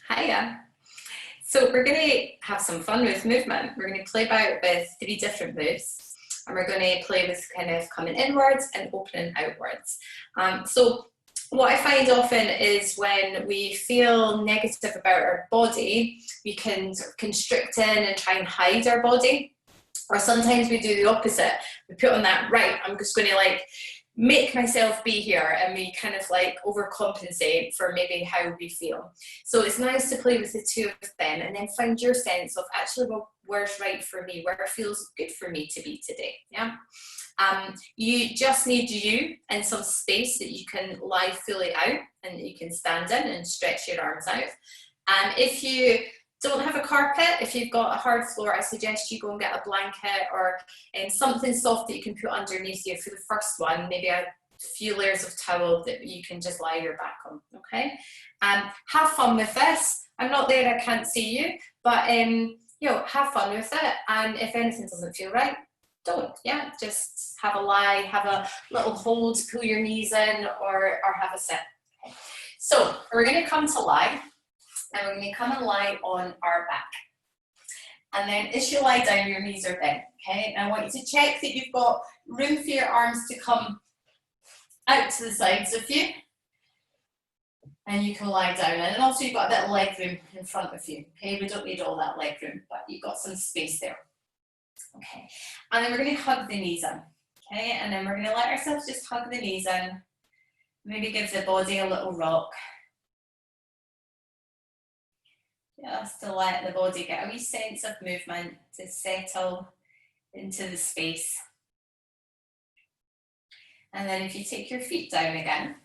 Hiya. So we're going to have some fun with movement. We're going to play about with 3 different moves, and we're going to play with kind of coming inwards and opening outwards. So what I find often is when we feel negative about our body, we can sort of constrict in and try and hide our body. Or sometimes we do the opposite. We put on that, right, I'm just going to like make myself be here, and we kind of like overcompensate for maybe how we feel. So it's nice to play with the two of them and then find your sense of actually, well, where's right for me, where it feels good for me to be today. Yeah. You just need you and some space that you can lie fully out and you can stand in and stretch your arms out. If you don't have a carpet, if you've got a hard floor, I suggest you go and get a blanket or something soft that you can put underneath you for the first one, maybe a few layers of towel that you can just lie your back on, okay? Have fun with this. I'm not there, I can't see you, but you know, have fun with it, and if anything doesn't feel right, don't, yeah? Just have a lie, have a little hold, pull your knees in, or have a sit. Okay. So we're gonna come to lie, and we're going to come and lie on our back. And then as you lie down, your knees are bent, okay? And I want you to check that you've got room for your arms to come out to the sides of you. And you can lie down. And also you've got a bit of leg room in front of you, okay? We don't need all that leg room, but you've got some space there. Okay, and then we're going to hug the knees in, okay? And then we're going to let ourselves just hug the knees in. Maybe give the body a little rock. Just to let the body get a wee sense of movement, to settle into the space. And then if you take your feet down again,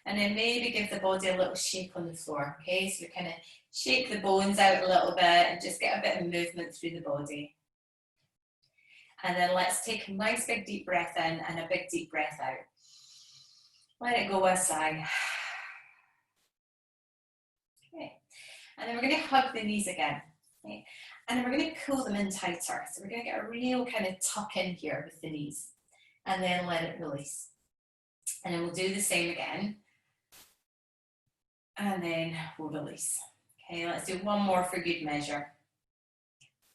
and then maybe give the body a little shake on the floor, okay? So we kind of shake the bones out a little bit and just get a bit of movement through the body. And then let's take a nice big deep breath in and a big deep breath out. Let it go a sigh. And then we're going to hug the knees again, okay? And then we're going to pull them in tighter. So we're going to get a real kind of tuck in here with the knees, and then let it release. And then we'll do the same again, and then we'll release. Okay, let's do one more for good measure,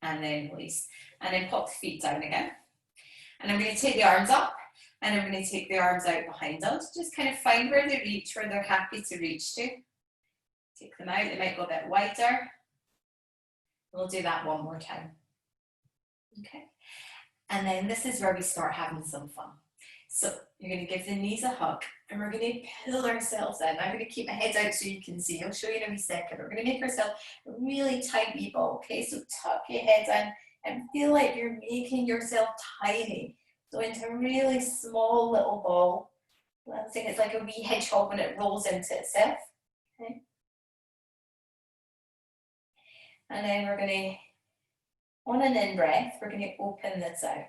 and then release. And then pop the feet down again. And I'm going to take the arms up, and I'm going to take the arms out behind us. Just kind of find where they reach, where they're happy to reach to. Take them out, they might go a bit wider. We'll do that one more time. Okay. And then this is where we start having some fun. So you're going to give the knees a hug, and we're going to pull ourselves in. I'm going to keep my head out so you can see. I'll show you in a wee second. We're going to make ourselves a really tight wee ball. Okay, so tuck your head in and feel like you're making yourself tiny. So into a really small little ball. I'm saying it's like a wee hedgehog when it rolls into itself. Okay. And then we're going to, on an in breath, we're going to open this out.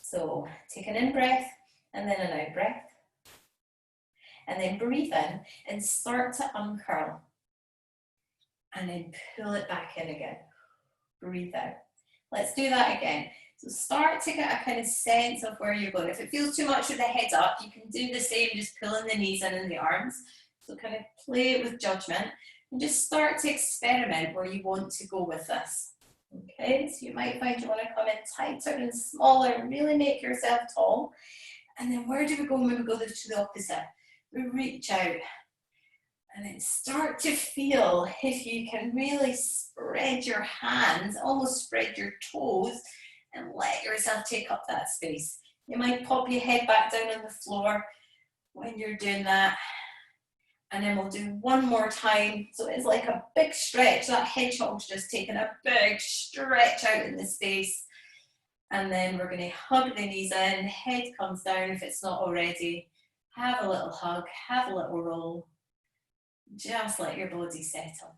So take an in breath and then an out breath. And then breathe in and start to uncurl. And then pull it back in again. Breathe out. Let's do that again. So start to get a kind of sense of where you're going. If it feels too much with the head up, you can do the same, just pulling the knees in and the arms. So kind of play it with judgment. And just start to experiment where you want to go with this. Okay, so you might find you want to come in tighter and smaller and really make yourself tall. And then where do we go when we go to the opposite? We reach out and then start to feel if you can really spread your hands, almost spread your toes, and let yourself take up that space. You might pop your head back down on the floor when you're doing that. And then we'll do one more time. So it's like a big stretch. That hedgehog's just taking a big stretch out in the space. And then we're going to hug the knees in, head comes down if it's not already. Have a little hug, have a little roll. Just let your body settle.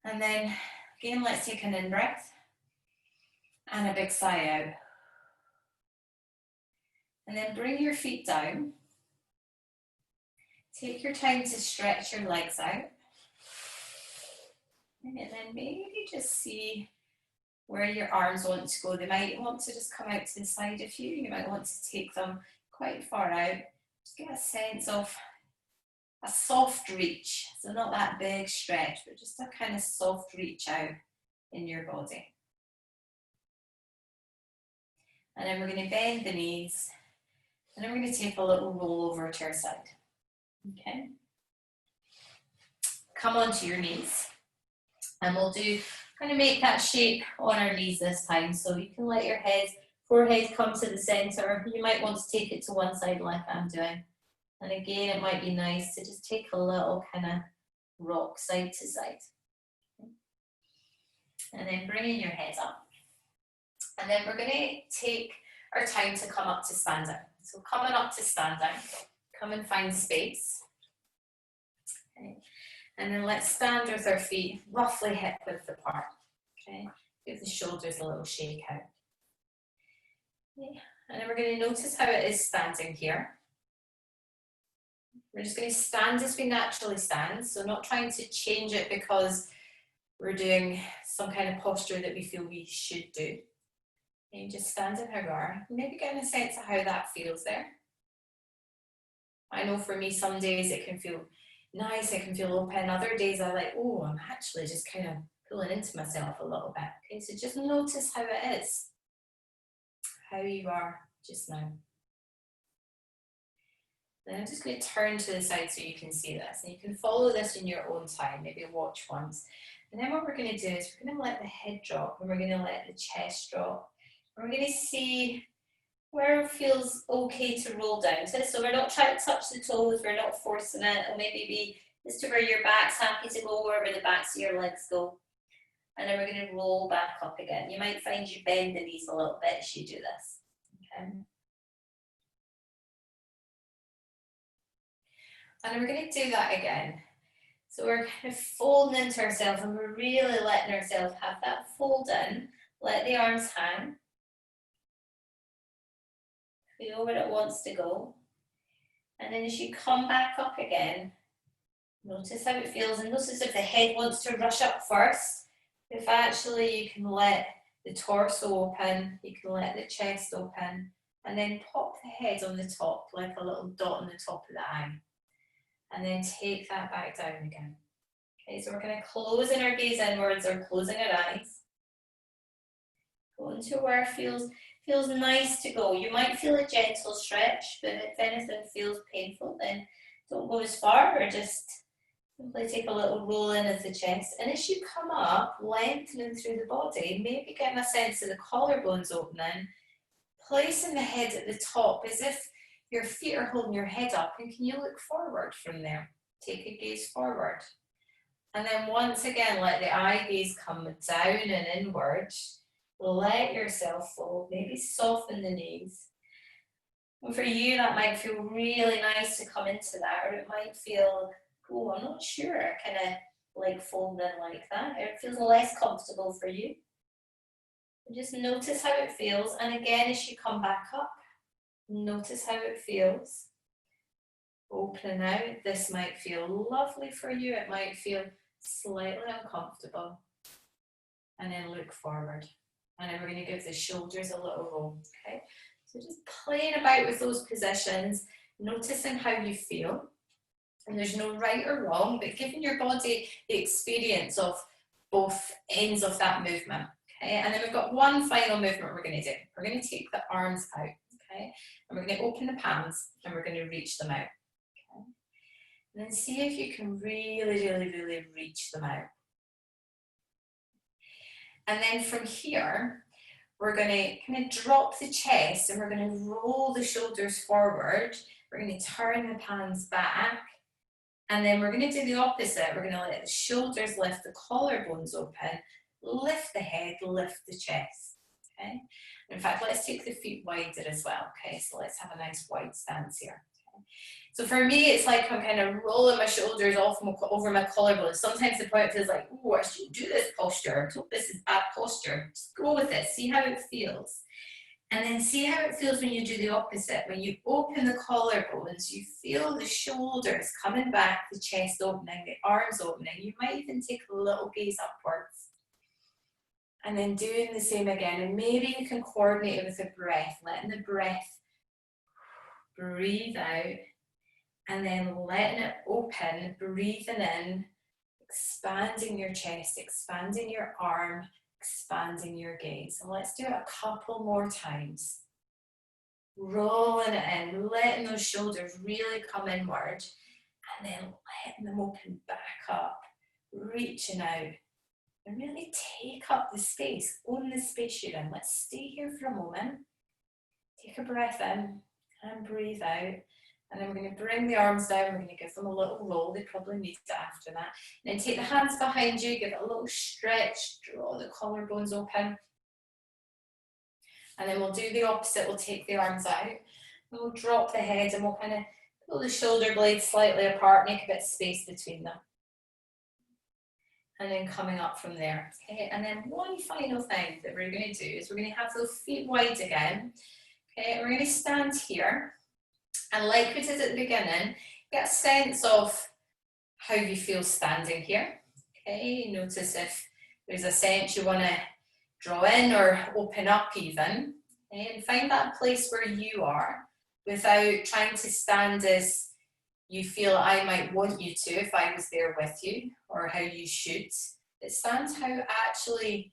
And then again, let's take an in breath and a big sigh out. And then bring your feet down. Take your time to stretch your legs out. And then maybe just see where your arms want to go. They might want to just come out to the side of you. You might want to take them quite far out. Just get a sense of a soft reach. So not that big stretch, but just a kind of soft reach out in your body. And then we're going to bend the knees, and then we're going to take a little roll over to our side. Okay. Come onto your knees, and we'll kind of make that shape on our knees this time. So you can let your forehead come to the center. You might want to take it to one side like I'm doing. And again, it might be nice to just take a little kind of rock side to side. And then bringing your head up. And then we're going to take our time to come up to stand down. So coming up to stand down, come and find space. Okay. And then let's stand with our feet roughly hip width apart. Okay. Give the shoulders a little shake out. Okay. And then we're going to notice how it is standing here. We're just going to stand as we naturally stand, so not trying to change it because we're doing some kind of posture that we feel we should do. And just standing how we are, maybe getting a sense of how that feels there. I know for me, some days it can feel nice, it can feel open. Other days I'm like, oh, I'm actually just kind of pulling into myself a little bit. Okay, so just notice how it is, how you are just now. Then I'm just going to turn to the side so you can see this. And you can follow this in your own time, maybe watch once. And then what we're going to do is we're going to let the head drop, and we're going to let the chest drop. And we're going to see where it feels okay to roll down to. So we're not trying to touch the toes, we're not forcing it. It'll maybe be just to where your back's happy to go, wherever the backs of your legs go. And then we're going to roll back up again. You might find you bend the knees a little bit as you do this. Okay. And then we're going to do that again. So we're kind of folding into ourselves, and we're really letting ourselves have that fold in. Let the arms hang. Feel where it wants to go. And then as you come back up again, notice how it feels, and notice if the head wants to rush up first. If actually you can let the torso open, you can let the chest open, and then pop the head on the top like a little dot on the top of the eye. And then take that back down again. Okay, so we're kind of closing our gaze inwards or closing our eyes. Going to where it feels nice to go. You might feel a gentle stretch, but if anything feels painful, then don't go as far, or just simply take a little roll in of the chest. And as you come up, lengthening through the body, maybe getting a sense of the collarbones opening, placing the head at the top as if your feet are holding your head up, and can you look forward from there? Take a gaze forward. And then once again, let the eye gaze come down and inward. Let yourself fold, maybe soften the knees. And for you, that might feel really nice to come into that, or it might feel, oh, I'm not sure, kind of like folding like that. Or it feels less comfortable for you. And just notice how it feels. And again, as you come back up, notice how it feels. Opening out. This might feel lovely for you. It might feel slightly uncomfortable. And then look forward. And then we're going to give the shoulders a little roll. Okay. So just playing about with those positions, noticing how you feel. And there's no right or wrong, but giving your body the experience of both ends of that movement. Okay. And then we've got one final movement we're going to do. We're going to take the arms out. Okay. And we're going to open the palms, and we're going to reach them out. Okay. And then see if you can really reach them out. And then from here, we're going to kind of drop the chest, and we're going to roll the shoulders forward. We're going to turn the palms back. And then we're going to do the opposite. We're going to let the shoulders lift, the collarbones open, lift the head, lift the chest. Okay. In fact, let's take the feet wider as well. Okay, so let's have a nice wide stance here. Okay. So for me, it's like I'm kind of rolling my shoulders over my collarbone. Sometimes the point feels like, oh, I should do this posture. I hope this is bad posture. Just go with it. See how it feels. And then see how it feels when you do the opposite. When you open the collarbones, you feel the shoulders coming back, the chest opening, the arms opening. You might even take a little gaze upwards. And then doing the same again. And maybe you can coordinate it with the breath, letting the breath breathe out and then letting it open, breathing in, expanding your chest, expanding your arm, expanding your gaze. And let's do it a couple more times. Rolling it in, letting those shoulders really come inward, and then letting them open back up, reaching out, and really take up the space, own the space you're in. Let's stay here for a moment. Take a breath in and breathe out. And then we're going to bring the arms down, we're going to give them a little roll, they probably need it after that. And then take the hands behind you, give it a little stretch, draw the collarbones open. And then we'll do the opposite, we'll take the arms out, and we'll drop the head, and we'll kind of pull the shoulder blades slightly apart, make a bit of space between them. And then coming up from there, okay? And then one final thing that we're going to do is we're going to have those feet wide again, okay? We're going to stand here. And like we did at the beginning, get a sense of how you feel standing here. Okay, notice if there's a sense you want to draw in or open up even. Okay? And find that place where you are without trying to stand as you feel I might want you to if I was there with you, or how you should. But stand how actually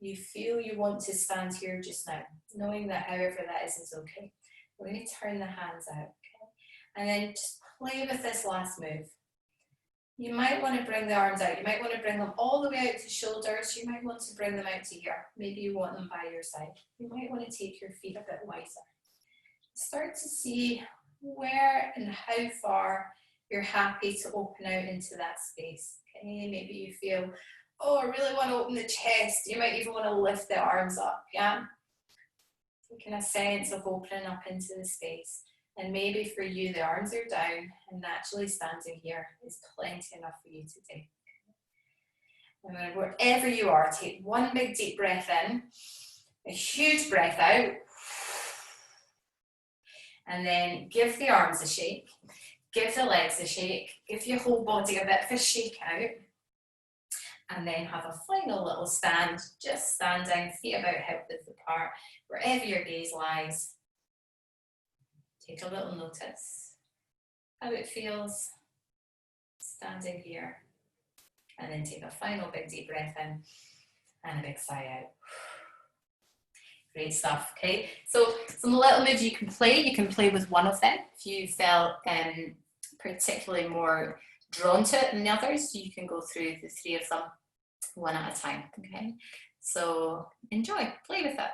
you feel you want to stand here just now, knowing that however that is okay. We're going to turn the hands out, okay? And then just play with this last move. You might want to bring the arms out. You might want to bring them all the way out to shoulders. You might want to bring them out to here. Maybe you want them by your side. You might want to take your feet a bit wider. Start to see where and how far you're happy to open out into that space, okay? Maybe you feel, oh, I really want to open the chest. You might even want to lift the arms up, yeah? Taking a sense of opening up into the space. And maybe for you, the arms are down and naturally standing here is plenty enough for you today. And then wherever you are, take one big deep breath in, a huge breath out, and then give the arms a shake, give the legs a shake, give your whole body a bit of a shake out. And then have a final little stand, just standing, feet about hip width apart, wherever your gaze lies. Take a little notice how it feels standing here. And then take a final big deep breath in and a big sigh out. Great stuff, okay? So some little moves you can play with one of them. If you felt particularly more drawn to it than the others, you can go through the three of them one at a time, okay? So enjoy, play with it.